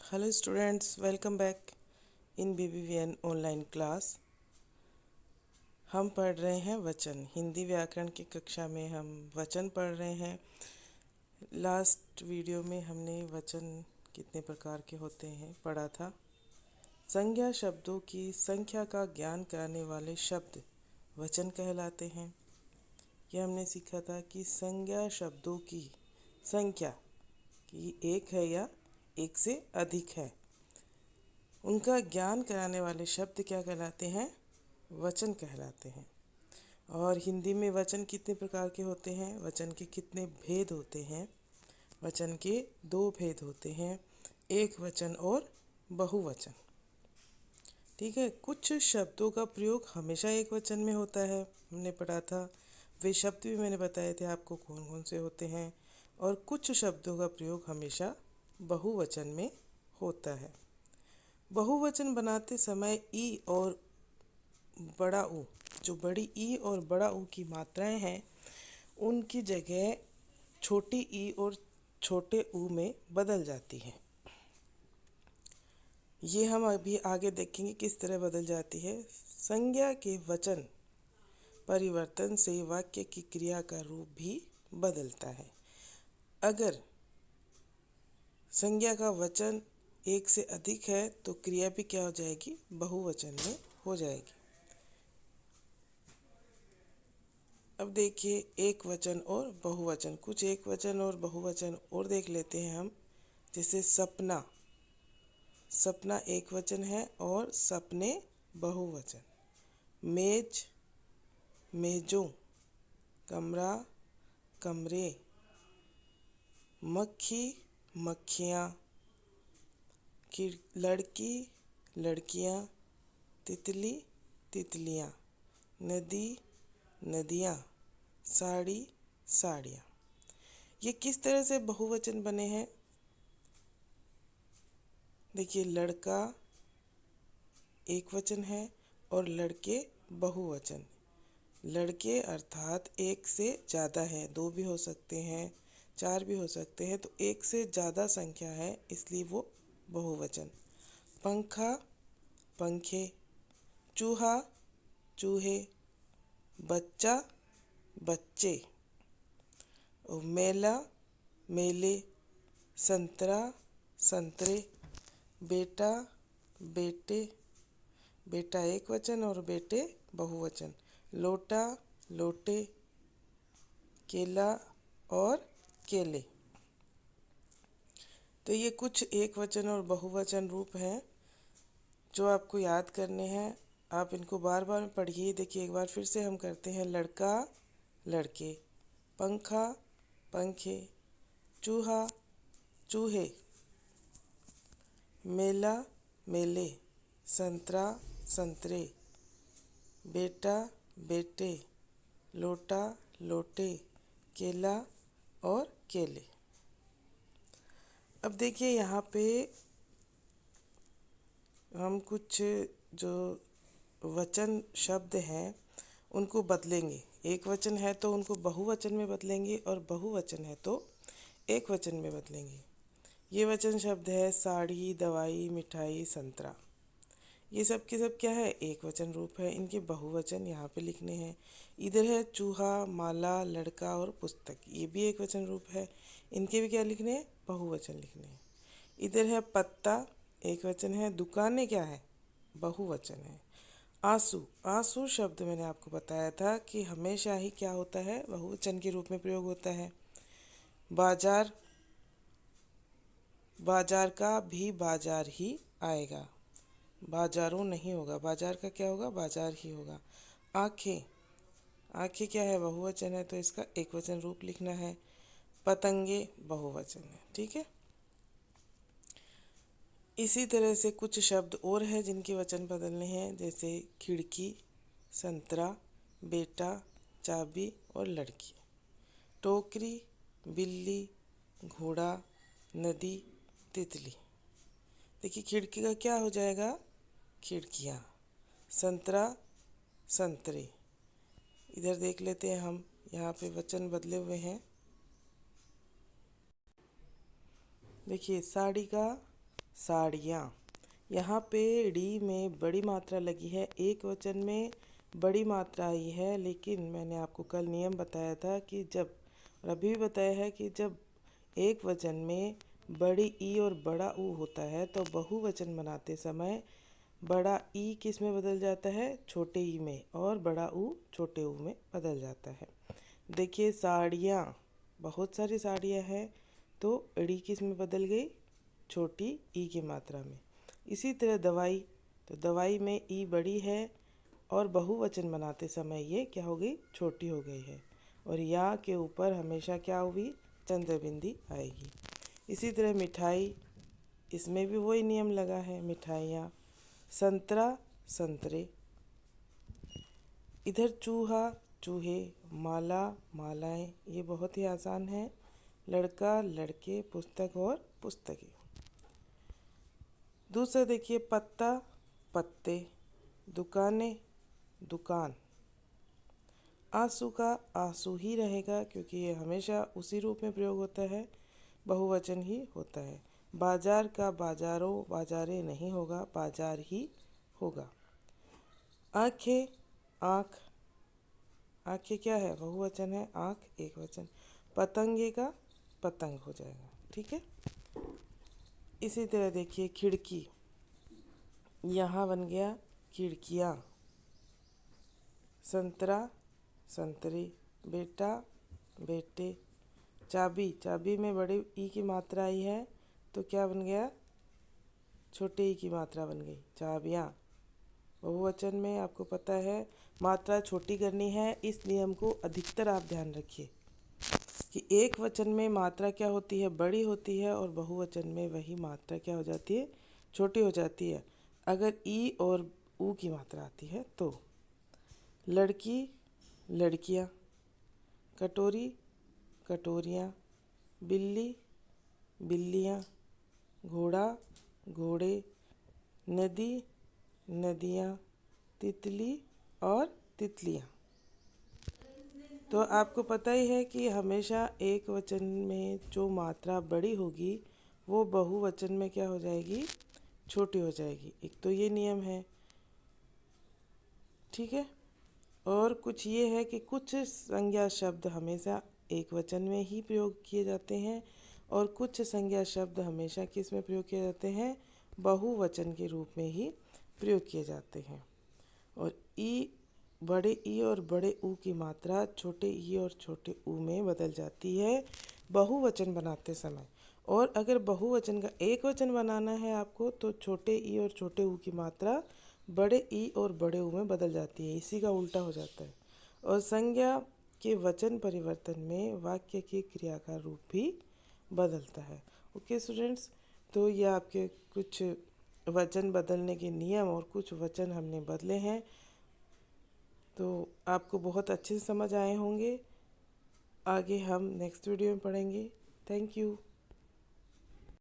Hello students, welcome back in BBVN online class. हम पढ़ रहे हैं वचन। हिंदी व्याकरण की कक्षा में हम वचन पढ़ रहे हैं। लास्ट वीडियो में हमने वचन कितने प्रकार के होते हैं पढ़ा था। संज्ञा शब्दों की संख्या का ज्ञान कराने वाले शब्द वचन कहलाते हैं। यह हमने सीखा था कि संज्ञा शब्दों की संख्या कि एक है या एक से अधिक है, उनका ज्ञान कराने वाले शब्द क्या कहलाते हैं? वचन कहलाते हैं। और हिंदी में वचन कितने प्रकार के होते हैं? वचन के कितने भेद होते हैं? वचन के दो भेद होते हैं, एक वचन और बहुवचन। ठीक है, कुछ शब्दों का प्रयोग हमेशा एक वचन में होता है, हमने पढ़ा था। वे शब्द भी मैंने बताए थे आपको कौन कौन से होते हैं। और कुछ शब्दों का प्रयोग हमेशा बहुवचन में होता है। बहुवचन बनाते समय ई और बड़ा ऊ, जो बड़ी ई और बड़ा ऊ की मात्राएं हैं, उनकी जगह छोटी ई और छोटे ऊ में बदल जाती हैं। ये हम अभी आगे देखेंगे किस तरह बदल जाती है। संज्ञा के वचन परिवर्तन से वाक्य की क्रिया का रूप भी बदलता है। अगर संज्ञा का वचन एक से अधिक है तो क्रिया भी क्या हो जाएगी? बहुवचन में हो जाएगी। अब देखिए एक वचन और बहुवचन, कुछ एक वचन और बहुवचन और देख लेते हैं हम। जैसे सपना, सपना एक वचन है और सपने बहुवचन। मेज, मेजों। कमरा, कमरे। मक्खी, मक्खियाँ। लड़की, लड़कियाँ। तितली, तितलियाँ। नदी, नदियाँ। साड़ी, साड़ियाँ। ये किस तरह से बहुवचन बने हैं? देखिए, लड़का एक वचन है और लड़के बहुवचन। लड़के अर्थात एक से ज़्यादा है, दो भी हो सकते हैं, चार भी हो सकते हैं, तो एक से ज़्यादा संख्या है इसलिए वो बहुवचन। पंखा, पंखे। चूहा, चूहे। बच्चा, बच्चे। और मेला, मेले। संतरा, संतरे। बेटा, बेटे। बेटा एक वचन और बेटे बहुवचन। लोटा, लोटे। केला और केले। तो ये कुछ एक वचन और बहुवचन रूप हैं जो आपको याद करने हैं। आप इनको बार बार पढ़िए। देखिए एक बार फिर से हम करते हैं। लड़का, लड़के। पंखा, पंखे। चूहा, चूहे। मेला, मेले। संतरा, संतरे। बेटा, बेटे। लोटा, लोटे। केला और केले। अब देखिए यहाँ पे हम कुछ जो वचन शब्द हैं उनको बदलेंगे। एक वचन है तो उनको बहुवचन में बदलेंगे और बहुवचन है तो एक वचन में बदलेंगे। ये वचन शब्द है साड़ी, दवाई, मिठाई, संतरा। ये सब के सब क्या है? एक वचन रूप है। इनके बहुवचन यहाँ पे लिखने हैं। इधर है चूहा, माला, लड़का और पुस्तक, ये भी एक वचन रूप है। इनके भी क्या लिखने हैं? बहुवचन लिखने हैं। इधर है पत्ता, एक वचन है। दुकानें क्या है? बहुवचन है। आंसू, आंसू शब्द मैंने आपको बताया था कि हमेशा ही क्या होता है? बहुवचन के रूप में प्रयोग होता है। बाजार, बाजार का भी बाजार ही आएगा, बाजारों नहीं होगा। बाजार का क्या होगा? बाजार ही होगा। आँखें, आँखें क्या है? बहुवचन है तो इसका एक वचन रूप लिखना है। पतंगे बहुवचन है। ठीक है, इसी तरह से कुछ शब्द और हैं जिनके वचन बदलने हैं। जैसे खिड़की, संतरा, बेटा, चाबी और लड़की। टोकरी, बिल्ली, घोड़ा, नदी, तितली। देखिए खिड़की का क्या हो जाएगा? खिड़कियाँ। संतरा, संतरे। इधर देख लेते हैं हम, यहाँ पे वचन बदले हुए हैं। देखिए साड़ी का साड़ियाँ। यहाँ पे डी में बड़ी मात्रा लगी है, एक वचन में बड़ी मात्रा आई है, लेकिन मैंने आपको कल नियम बताया था कि जब, और अभी भी बताया है कि जब एक वचन में बड़ी ई और बड़ा ऊ होता है तो बहुवचन बनाते समय बड़ा ई किस में बदल जाता है, छोटे ई में, और बड़ा ऊ छोटे ऊ में बदल जाता है। देखिए साड़ियाँ, बहुत सारी साड़ियाँ हैं, तो ड़ी किस में बदल गई, छोटी ई की मात्रा में। इसी तरह दवाई, तो दवाई में ई बड़ी है और बहुवचन बनाते समय ये क्या हो गई, छोटी हो गई है, और या के ऊपर हमेशा क्या हुई, चंद्र बिंदी आएगी। इसी तरह मिठाई, इसमें भी वही नियम लगा है, मिठाइयाँ। संतरा, संतरे। इधर चूहा, चूहे। माला, मालाएं, ये बहुत ही आसान है। लड़का, लड़के। पुस्तक और पुस्तकें। दूसरा देखिए पत्ता, पत्ते। दुकानें, दुकान। आंसू का आंसू ही रहेगा क्योंकि ये हमेशा उसी रूप में प्रयोग होता है, बहुवचन ही होता है। बाजार का बाजारों, बाजारे नहीं होगा, बाजार ही होगा। आँखें, आँख। आँखें क्या है, बहुवचन है, आँख एक वचन। पतंगे का पतंग हो जाएगा, ठीक है। इसी तरह देखिए खिड़की, यहाँ बन गया खिड़कियाँ। संतरा, संतरे। बेटा, बेटे। चाबी, चाबी में बड़ी ई की मात्रा आई है तो क्या बन गया, छोटे ई की मात्रा बन गई, चाबियाँ। बहुवचन में आपको पता है मात्रा छोटी करनी है, इस नियम को अधिकतर आप ध्यान रखिए कि एक वचन में मात्रा क्या होती है, बड़ी होती है, और बहुवचन में वही मात्रा क्या हो जाती है, छोटी हो जाती है अगर ई और ऊ की मात्रा आती है तो। लड़की, लड़कियाँ। कटोरी, कटोरियाँ। बिल्ली, बिल्लियाँ। घोड़ा, घोड़े। नदी, नदियाँ। तितली और तितलियाँ। तो आपको पता ही है कि हमेशा एक वचन में जो मात्रा बड़ी होगी वो बहुवचन में क्या हो जाएगी, छोटी हो जाएगी। एक तो ये नियम है, ठीक है। और कुछ ये है कि कुछ संज्ञा शब्द हमेशा एक वचन में ही प्रयोग किए जाते हैं और कुछ संज्ञा शब्द हमेशा किस में प्रयोग किए जाते हैं, बहुवचन के रूप में ही प्रयोग किए जाते हैं। और ई, बड़े ई और बड़े ऊ की मात्रा छोटे ई और छोटे ऊ में बदल जाती है बहुवचन बनाते समय। और अगर बहुवचन का एक वचन बनाना है आपको तो छोटे ई और छोटे ऊ की मात्रा बड़े ई और बड़े ऊ में बदल जाती है, इसी का उल्टा हो जाता है। और संज्ञा के वचन परिवर्तन में वाक्य की क्रिया का रूप भी बदलता है। ओके स्टूडेंट्स, तो ये आपके कुछ वचन बदलने के नियम और कुछ वचन हमने बदले हैं, तो आपको बहुत अच्छे से समझ आए होंगे। आगे हम नेक्स्ट वीडियो में पढ़ेंगे। Thank you.